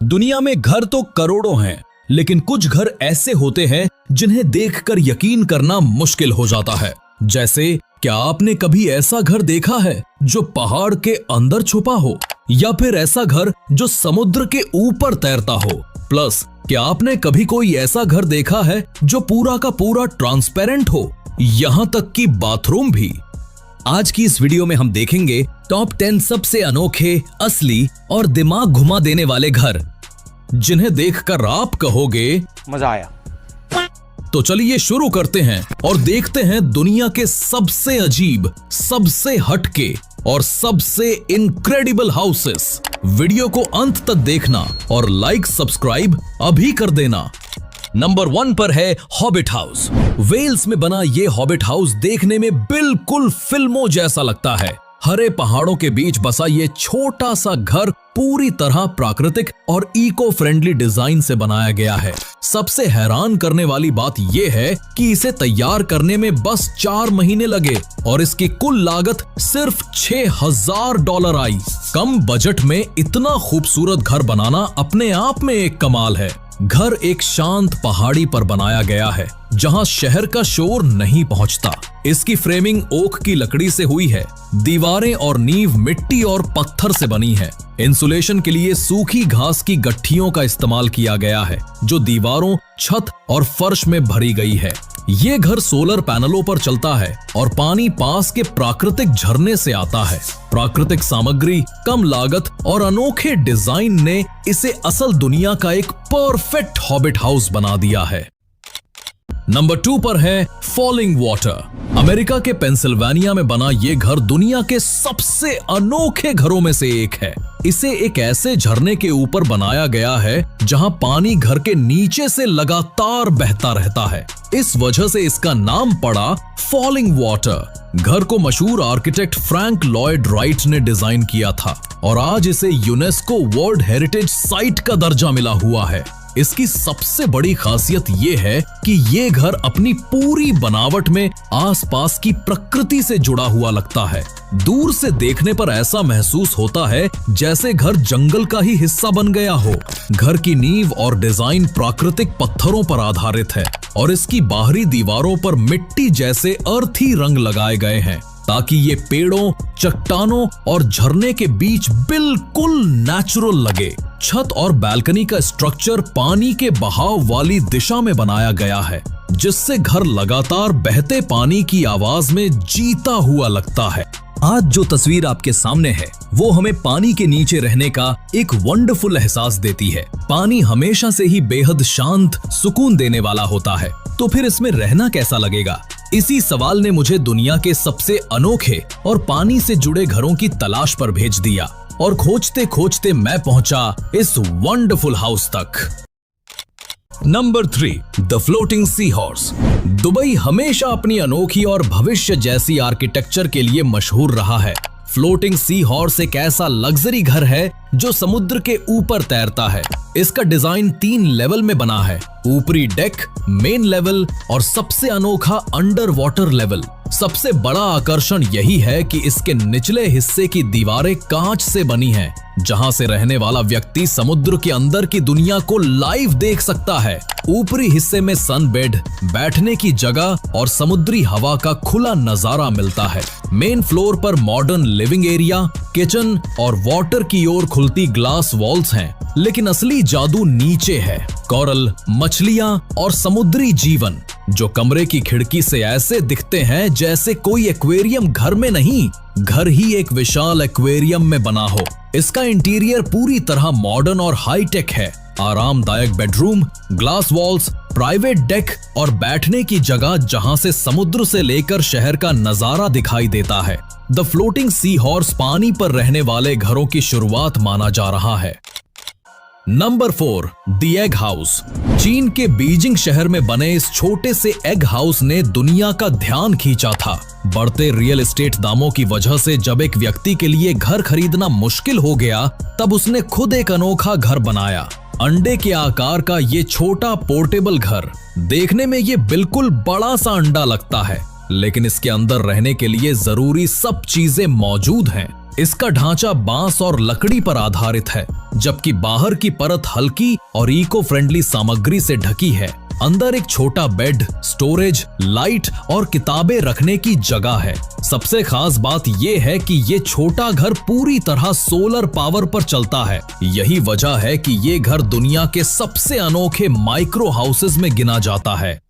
दुनिया में घर तो करोड़ों हैं, लेकिन कुछ घर ऐसे होते हैं जिन्हें देखकर यकीन करना मुश्किल हो जाता है। जैसे क्या आपने कभी ऐसा घर देखा है जो पहाड़ के अंदर छुपा हो, या फिर ऐसा घर जो समुद्र के ऊपर तैरता हो? प्लस क्या आपने कभी कोई ऐसा घर देखा है जो पूरा का पूरा ट्रांसपेरेंट हो, यहाँ तक कि बाथरूम भी? आज की इस वीडियो में हम देखेंगे टॉप 10 सबसे अनोखे, असली और दिमाग घुमा देने वाले घर, जिन्हें देखकर आप कहोगे मजा आया। तो चलिए शुरू करते हैं और देखते हैं दुनिया के सबसे अजीब, सबसे हटके और सबसे इनक्रेडिबल हाउसेस। वीडियो को अंत तक देखना और लाइक सब्सक्राइब अभी कर देना। नंबर 1 पर है हॉबिट हाउस। वेल्स में बना ये हॉबिट हाउस देखने में बिल्कुल फिल्मों जैसा लगता है। हरे पहाड़ों के बीच बसा ये छोटा सा घर पूरी तरह प्राकृतिक और इको फ्रेंडली डिजाइन से बनाया गया है। सबसे हैरान करने वाली बात यह है कि इसे तैयार करने में बस 4 महीने लगे और इसकी कुल लागत सिर्फ $6,000 आई। कम बजट में इतना खूबसूरत घर बनाना अपने आप में एक कमाल है। घर एक शांत पहाड़ी पर बनाया गया है, जहां शहर का शोर नहीं पहुंचता। इसकी फ्रेमिंग ओक की लकड़ी से हुई है। दीवारें और नींव मिट्टी और पत्थर से बनी है। इंसुलेशन के लिए सूखी घास की गट्ठियों का इस्तेमाल किया गया है, जो दीवारों, छत और फर्श में भरी गई है। ये घर सोलर पैनलों पर चलता है और पानी पास के प्राकृतिक झरने से आता है। प्राकृतिक सामग्री, कम लागत और अनोखे डिजाइन ने इसे असल दुनिया का एक परफेक्ट हॉबिट हाउस बना दिया है। नंबर 2 पर है फॉलिंग वाटर। अमेरिका के पेंसिल्वेनिया में बना ये घर दुनिया के सबसे अनोखे घरों में से एक है। इसे एक ऐसे झरने के ऊपर बनाया गया है जहां पानी घर के नीचे से लगातार बहता रहता है। इस वजह से इसका नाम पड़ा फॉलिंग वाटर। घर को मशहूर आर्किटेक्ट फ्रैंक लॉयड राइट ने डिजाइन किया था और आज इसे यूनेस्को वर्ल्ड हेरिटेज साइट का दर्जा मिला हुआ है। इसकी सबसे बड़ी खासियत ये है कि ये घर अपनी पूरी बनावट में आसपास की प्रकृति से जुड़ा हुआ लगता है। दूर से देखने पर ऐसा महसूस होता है जैसे घर जंगल का ही हिस्सा बन गया हो। घर की नींव और डिजाइन प्राकृतिक पत्थरों पर आधारित है और इसकी बाहरी दीवारों पर मिट्टी जैसे अर्थी रंग लगाए गए हैं, ताकि ये पेड़ों, चट्टानों और झरने के बीच बिल्कुल नेचुरल लगे। छत और बालकनी का स्ट्रक्चर पानी के बहाव वाली दिशा में बनाया गया है, जिससे घर लगातार बहते पानी की आवाज में जीता हुआ लगता है। आज जो तस्वीर आपके सामने है वो हमें पानी के नीचे रहने का एक वंडरफुल एहसास देती है। पानी हमेशा से ही बेहद शांत, सुकून देने वाला होता है, तो फिर इसमें रहना कैसा लगेगा? इसी सवाल ने मुझे दुनिया के सबसे अनोखे और पानी से जुड़े घरों की तलाश पर भेज दिया और खोजते खोजते मैं पहुंचा इस वंडरफुल हाउस तक। Number 3, the floating sea horse. Dubai हमेशा अपनी अनोखी और भविष्य जैसी आर्किटेक्चर के लिए मशहूर रहा है। फ्लोटिंग सी हॉर्स एक ऐसा लग्जरी घर है जो समुद्र के ऊपर तैरता है। इसका डिजाइन 3 लेवल में बना है, ऊपरी डेक, मेन लेवल और सबसे अनोखा अंडर वाटर लेवल। सबसे बड़ा आकर्षण यही है कि इसके निचले हिस्से की दीवारें कांच से बनी हैं, जहां से रहने वाला व्यक्ति समुद्र के अंदर की दुनिया को लाइव देख सकता है। ऊपरी हिस्से में सनबेड, बैठने की जगह और समुद्री हवा का खुला नजारा मिलता है। मेन फ्लोर पर मॉडर्न लिविंग एरिया, किचन और वाटर की ओर खुलती ग्लास वॉल्स हैं, लेकिन असली जादू नीचे है। कोरल, मछलियां और समुद्री जीवन जो कमरे की खिड़की से ऐसे दिखते हैं जैसे कोई एक्वेरियम घर में नहीं, घर ही एक विशाल एक्वेरियम में बना हो। इसका इंटीरियर पूरी तरह मॉडर्न और हाई टेक है। आरामदायक bedroom, glass walls, private deck और बैठने की जगह जहां से समुद्र से लेकर शहर का नजारा दिखाई देता है। द फ्लोटिंग सी हॉर्स पानी पर रहने वाले घरों की शुरुआत माना जा रहा है। Number 4, the egg house. चीन के बीजिंग शहर में बने इस छोटे से एग हाउस ने दुनिया का ध्यान खींचा था। बढ़ते रियल एस्टेट दामों की वजह से जब एक व्यक्ति के लिए घर खरीदना मुश्किल हो गया, तब उसने खुद एक अनोखा घर बनाया। अंडे के आकार का ये छोटा पोर्टेबल घर, देखने में ये बिल्कुल बड़ा सा अंडा लगता है, लेकिन इसके अंदर रहने के लिए जरूरी सब चीजें मौजूद हैं। इसका ढांचा बांस और लकड़ी पर आधारित है, जबकि बाहर की परत हल्की और इको फ्रेंडली सामग्री से ढकी है। अंदर एक छोटा बेड, स्टोरेज, लाइट और किताबें रखने की जगह है। सबसे खास बात यह है कि ये छोटा घर पूरी तरह सोलर पावर पर चलता है। यही वजह है कि ये घर दुनिया के सबसे अनोखे माइक्रो हाउसेज में गिना जाता है।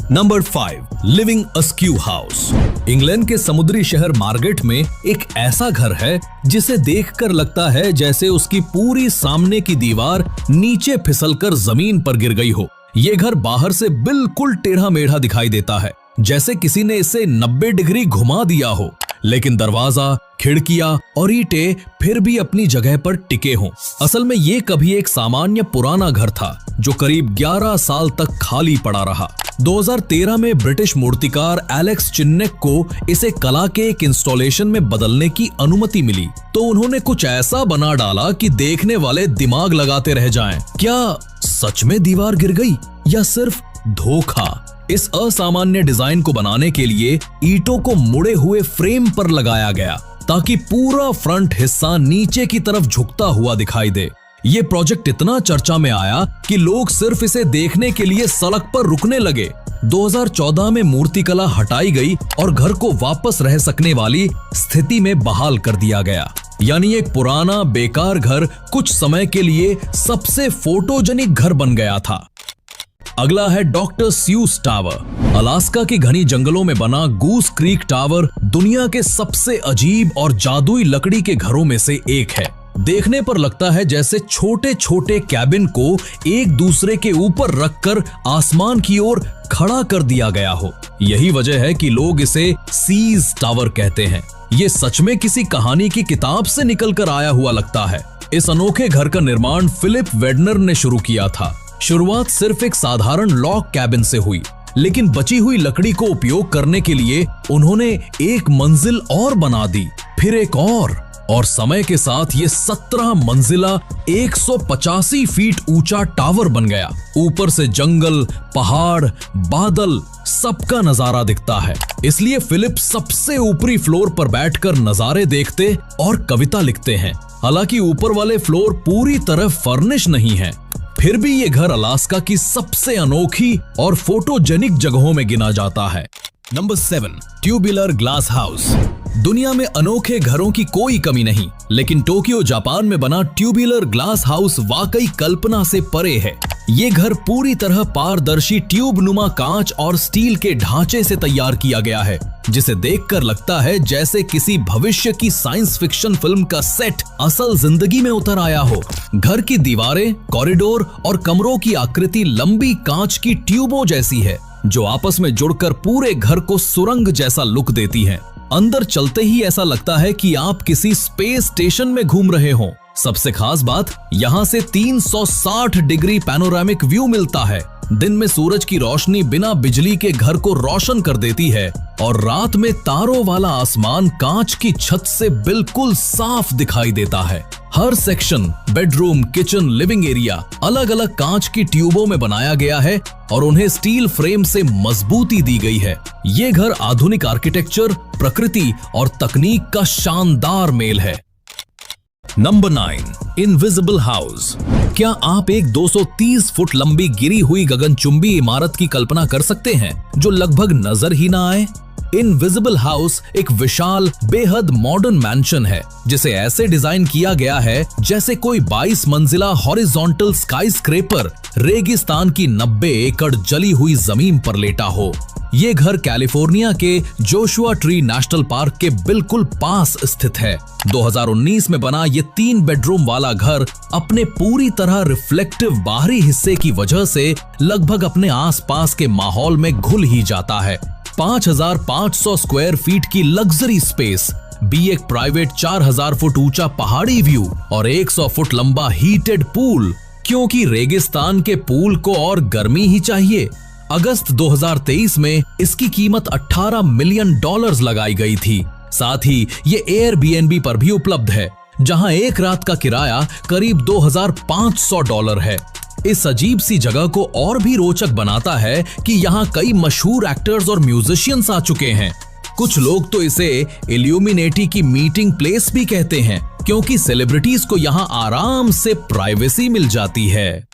Number 5, living askew house. England के समुद्री शहर मार्गेट में एक ऐसा घर है जिसे देखकर लगता है जैसे उसकी पूरी सामने की दीवार नीचे फिसलकर जमीन पर गिर गई हो। ये घर बाहर से बिल्कुल टेढ़ा मेढ़ा दिखाई देता है, जैसे किसी ने इसे 90 डिग्री घुमा दिया हो, लेकिन दरवाजा, खिड़कियां और ईंटें फिर भी अपनी जगह पर टिके हों। असल में ये कभी एक सामान्य पुराना घर था जो करीब 11 साल तक खाली पड़ा रहा। 2013 में ब्रिटिश मूर्तिकार एलेक्स चिन्नेक को इसे कला के एक इंस्टॉलेशन में बदलने की अनुमति मिली, तो उन्होंने कुछ ऐसा बना डाला कि देखने वाले दिमाग लगाते रह जाएं। क्या सच में दीवार गिर गई या सिर्फ धोखा? इस असामान्य डिजाइन को बनाने के लिए ईंटों को मुड़े हुए फ्रेम पर लगाया गया ताकि पूरा फ्रंट हिस्सा नीचे की तरफ झुकता हुआ दिखाई दे। ये प्रोजेक्ट इतना चर्चा में आया कि लोग सिर्फ इसे देखने के लिए सड़क पर रुकने लगे। 2014 में मूर्तिकला हटाई गई और घर को वापस रह सकने वाली स्थिति में बहाल कर दिया गया। यानी एक पुराना बेकार घर कुछ समय के लिए सबसे फोटोजेनिक घर बन गया था। अगला है डॉक्टर स्यूस टावर। अलास्का के घनी जंगलों में बना गूस क्रीक टावर दुनिया के सबसे अजीब और जादुई लकड़ी के घरों में से एक है। देखने पर लगता है जैसे छोटे छोटे कैबिन को एक दूसरे के ऊपर रखकर आसमान की ओर खड़ा कर दिया गया हो। यही वजह है कि लोग इसे सीज टावर कहते हैं। ये सच में किसी कहानी की किताब से निकलकर आया हुआ लगता है। इस अनोखे घर का निर्माण फिलिप वेडनर ने शुरू किया था। शुरुआत सिर्फ एक साधारण लॉग कैबिन से हुई, लेकिन बची हुई लकड़ी को उपयोग करने के लिए उन्होंने एक मंजिल और बना दी, फिर एक और समय के साथ ये 17 मंजिला 185 फीट ऊंचा टावर बन गया। ऊपर से जंगल, पहाड़, बादल सबका नजारा दिखता है। इसलिए फिलिप सबसे ऊपरी फ्लोर पर बैठकर नजारे देखते और कविता लिखते हैं। हालांकि ऊपर वाले फ्लोर पूरी तरह फर्निश नहीं है, फिर भी ये घर अलास्का की सबसे अनोखी और फोटोजेनिक जगहों में गिना जाता है। Number 7, tubular glass house. दुनिया में अनोखे घरों की कोई कमी नहीं, लेकिन टोक्यो जापान में बना ट्यूबुलर ग्लास हाउस वाकई कल्पना से परे है। ये घर पूरी तरह पारदर्शी ट्यूब नुमा कांच और स्टील के ढांचे से तैयार किया गया है, जिसे देखकर लगता है जैसे किसी भविष्य की साइंस फिक्शन फिल्म का सेट असल जिंदगी में उतर आया हो। घर की दीवारें, कॉरिडोर और कमरों की आकृति लंबी कांच की ट्यूबों जैसी है, जो आपस में जुड़कर पूरे घर को सुरंग जैसा लुक देती हैं। अंदर चलते ही ऐसा लगता है कि आप किसी स्पेस स्टेशन में घूम रहे हों। सबसे खास बात, यहाँ से 360 डिग्री पैनोरामिक व्यू मिलता है। दिन में सूरज की रोशनी बिना बिजली के घर को रोशन कर देती है और रात में तारों वाला आसमान कांच की छत से बिल्कुल साफ दिखाई देता है। हर section, bedroom, kitchen, living area अलग अलग कांच की ट्यूबों में बनाया गया है और उन्हें स्टील फ्रेम से मजबूती दी गई है। ये घर आधुनिक आर्किटेक्चर, प्रकृति और तकनीक का शानदार मेल है। Number 9, invisible house. क्या आप एक 230 फुट लंबी गिरी हुई गगनचुंबी इमारत की कल्पना कर सकते हैं जो लगभग नजर ही ना आए? इनविजिबल हाउस एक विशाल, बेहद मॉडर्न मैंशन है जिसे ऐसे डिजाइन किया गया है जैसे कोई 22 मंजिला हॉरिजॉन्टल स्काईस्क्रेपर रेगिस्तान की 90 एकड़ जली हुई जमीन पर लेटा हो। ये घर कैलिफोर्निया के जोशुआ ट्री नेशनल पार्क के बिल्कुल पास स्थित है। 2019 में बना ये 3 बेडरूम वाला घर अपने पूरी तरह रिफ्लेक्टिव बाहरी हिस्से की वजह से लगभग अपने आसपास के माहौल में घुल ही जाता है। 5500 स्क्वायर फीट की लग्जरी स्पेस, भी एक प्राइवेट 4000 फुट ऊंचा पहाड़ी व्यू और 100 फुट लंबा हीटेड पूल, क्योंकि रेगिस्तान के पूल को और गर्मी ही चाहिए। अगस्त 2023 में इसकी कीमत $18 मिलियन लगाई गई थी। साथ ही ये एयरबीएनबी पर भी उपलब्ध है, जहां एक रात का किराया करीब $2500 है। इस अजीब सी जगह को और भी रोचक बनाता है कि यहाँ कई मशहूर एक्टर्स और म्यूजिशियंस आ चुके हैं। कुछ लोग तो इसे इल्यूमिनेटी की मीटिंग प्लेस भी कहते हैं, क्योंकि सेलिब्रिटीज को यहाँ आराम से प्राइवेसी मिल जाती है।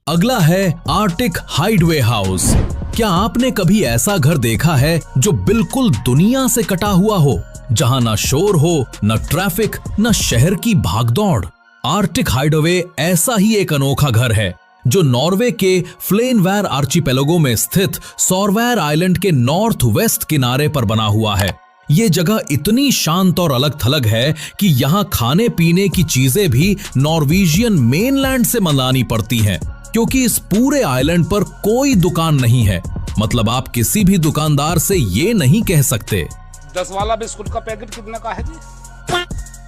अगला है आर्टिक हाइडवे हाउस। क्या आपने कभी ऐसा घर देखा है जो बिल्कुल दुनिया से कटा हुआ हो, जहां ना शोर हो, न ट्रैफिक, न शहर की भागदौड़? आर्टिक हाइडवे ऐसा ही एक अनोखा घर है जो नॉर्वे के फ्लेनवेयर आर्चिपेलागो में स्थित सॉरवेयर आइलैंड के नॉर्थ वेस्ट किनारे पर बना हुआ है। ये जगह इतनी शांत और अलग थलग है कि यहाँ खाने पीने की चीजें भी नॉर्वेजियन मेनलैंड से मंगानी पड़ती हैं, क्योंकि इस पूरे आइलैंड पर कोई दुकान नहीं है। मतलब आप किसी भी दुकानदार से ये नहीं कह सकते 10 वाला बिस्कुट का पैकेट कितने का है जी?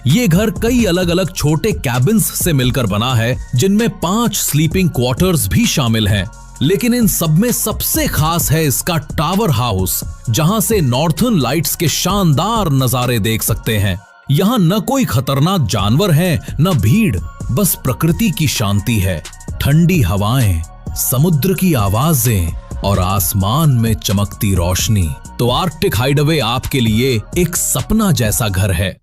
ये घर कई अलग अलग छोटे कैबिन्स से मिलकर बना है, जिनमें 5 स्लीपिंग क्वार्टर्स भी शामिल हैं। लेकिन इन सब में सबसे खास है इसका टावर हाउस, जहां से नॉर्थर्न लाइट्स के शानदार नजारे देख सकते हैं। यहाँ न कोई खतरनाक जानवर है, न भीड़, बस प्रकृति की शांति है। ठंडी हवाएं, समुद्र की आवाजें और आसमान में चमकती रोशनी। तो आर्कटिक हाइडवे आपके लिए एक सपना जैसा घर है।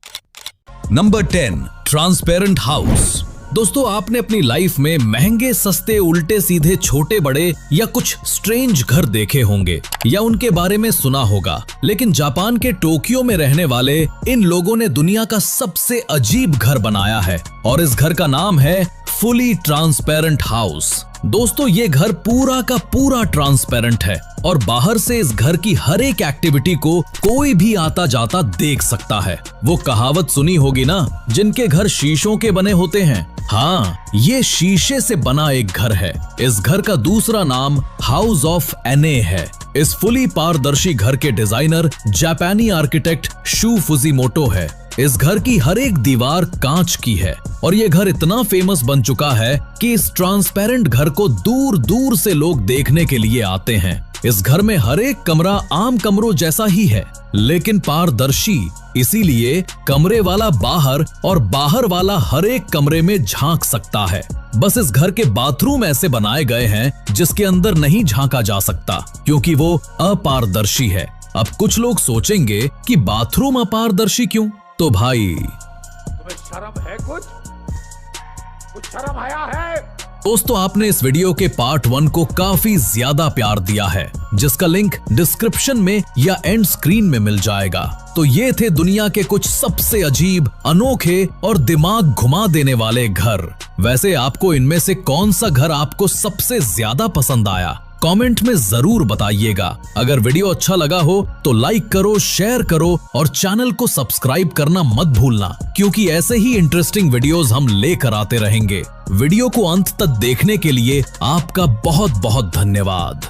Number 10, transparent house. दोस्तों, आपने अपनी लाइफ में महंगे सस्ते उल्टे सीधे छोटे बड़े या कुछ स्ट्रेंज घर देखे होंगे या उनके बारे में सुना होगा, लेकिन जापान के टोक्यो में रहने वाले इन लोगों ने दुनिया का सबसे अजीब घर बनाया है और इस घर का नाम है फुली ट्रांसपेरेंट हाउस। दोस्तों, ये घर पूरा का पूरा ट्रांसपेरेंट है और बाहर से इस घर की हर एक एक्टिविटी को कोई भी आता जाता देख सकता है। वो कहावत सुनी होगी ना, जिनके घर शीशों के बने होते हैं। हाँ, ये शीशे से बना एक घर है। इस घर का दूसरा नाम हाउस ऑफ एने है। इस फुली पारदर्शी घर के डिजाइनर जापानी आर्किटेक्ट शू फुजीमोटो है। इस घर की हर एक दीवार कांच की है और ये घर इतना फेमस बन चुका है कि इस ट्रांसपेरेंट घर को दूर दूर से लोग देखने के लिए आते हैं। इस घर में हर एक कमरा आम कमरों जैसा ही है, लेकिन पारदर्शी, इसीलिए कमरे वाला बाहर और बाहर वाला हर एक कमरे में झांक सकता है। बस इस घर के बाथरूम ऐसे बनाए गए हैं जिसके अंदर नहीं झांका जा सकता, क्योंकि वो अपारदर्शी है। अब कुछ लोग सोचेंगे कि बाथरूम अपारदर्शी क्यों? तो भाई, तुम्हें शर्म है? कुछ शर्म आया है? दोस्तों, आपने इस वीडियो के पार्ट 1 को काफी ज्यादा प्यार दिया है, जिसका लिंक डिस्क्रिप्शन में या एंड स्क्रीन में मिल जाएगा। तो ये थे दुनिया के कुछ सबसे अजीब, अनोखे और दिमाग घुमा देने वाले घर। वैसे आपको इनमें से कौन सा घर आपको सबसे ज्यादा पसंद आया? कमेंट में जरूर बताइएगा। अगर वीडियो अच्छा लगा हो तो लाइक करो, शेयर करो और चैनल को सब्सक्राइब करना मत भूलना, क्योंकि ऐसे ही इंटरेस्टिंग वीडियोस हम लेकर आते रहेंगे। वीडियो को अंत तक देखने के लिए आपका बहुत बहुत धन्यवाद।